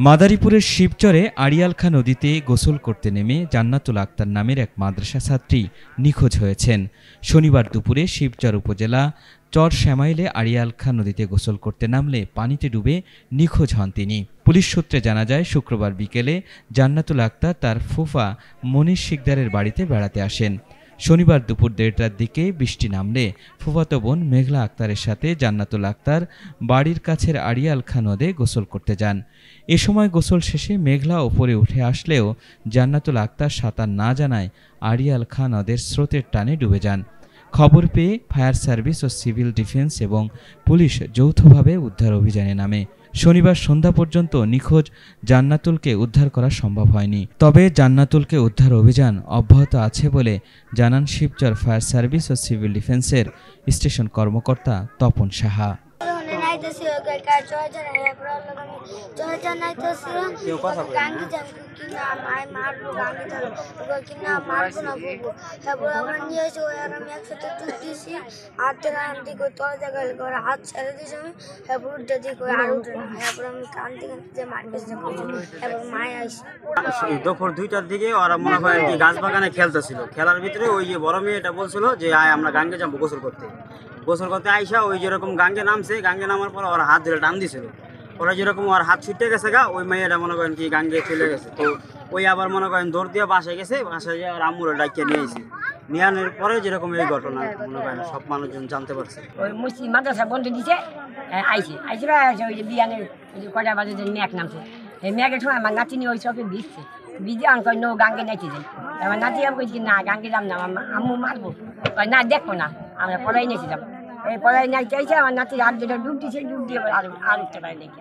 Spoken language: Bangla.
মাদারীপুরের শিবচরে আড়িয়ালখা নদীতে গোসল করতে নেমে জান্নাতুল আক্তার নামের এক মাদ্রাসা ছাত্রী নিখোঁজ হয়েছেন। শনিবার দুপুরে শিবচর উপজেলা চর শ্যামাইলে আড়িয়ালখা নদীতে গোসল করতে নামলে পানিতে ডুবে নিখোঁজ হন তিনি। পুলিশ সূত্রে জানা যায়, শুক্রবার বিকেলে জান্নাতুল আক্তার তার ফুফা মনির শিকদারের বাড়িতে বেড়াতে আসেন। শনিবার দুপুর 1:30টার দিকে বৃষ্টি নামলে ফুফাতো বোন মেঘলা আক্তারের সাথে জান্নাতুল আক্তার বাড়ির কাছের আড়িয়ালখা নদে গোসল করতে যান। এ সময় গোসল শেষে মেঘলা ওপরে উঠে আসলেও জান্নাতুল আক্তার সাঁতার না জানায় আড়িয়ালখা নদের স্রোতের টানে ডুবে যান। খবর পেয়ে ফায়ার সার্ভিস ও সিভিল ডিফেন্স এবং পুলিশ যৌথভাবে উদ্ধার অভিযানে নামে। শনিবার সন্ধ্যা পর্যন্ত নিখোঁজ জান্নাতুলকে উদ্ধার করা সম্ভব হয়নি। তবে জান্নাতুলকে উদ্ধার অভিযান অব্যাহত আছে বলে জানান শিবচর ফায়ার সার্ভিস ও সিভিল ডিফেন্সের স্টেশন কর্মকর্তা তপন সাহা। দুপুর 2টার দিকে ওরা মনে হয় কি গাছ বাগানে খেলতেছিল। খেলার ভিতরে ওই যে বড় মেয়েটা বলছিল যে আয় আমরা গাঙ্গে যাবো গোসল করতে। গোসল করতে আইসা ওই যেরকম গাঙ্গে নামছে, গাঙ্গে নামার পর ওরা হাত ধরে টান দিছিল। ওরা যেরকম ওর হাত ছুটে গেছে গা, ওই মেয়েটা মনে করেন কি গাঙ্গে চলে গেছে। তো ওই আবার মনে করেন দৌড় দিয়ে বাসায় গেছে, বাসায় গিয়ে আর আম্মুরে ডাকিয়ে নিয়েছে। নিয়ে আনার পরে যেরকম এই ঘটনা মনে করেন সব মানুষজন জানতে পারছে। ওই মুসলিম মাদ্রাসা বন্ধ দিছে, আইসে ওই যে বিয়ানের কয়টা বাজে যে ম্যাক নামছে। এই ম্যাকের সময় আমার নাতিনি ওই চোখে ভিজছে, ভিজে অঙ্ক নো গাঙ্গে নাইতে যাই। আমার নাতি আমি কইছি না গাঙ্গে যাম না, আমার আম্মু মারবো। না দেখবো না, আমরা পড়াই নিয়েছি যাবো। এই পড়াই নাইতে আইসে আমার নাতির হাত যেটা ডুব দিছে, ডুব দিয়ে আর উঠতে পারে নাকি।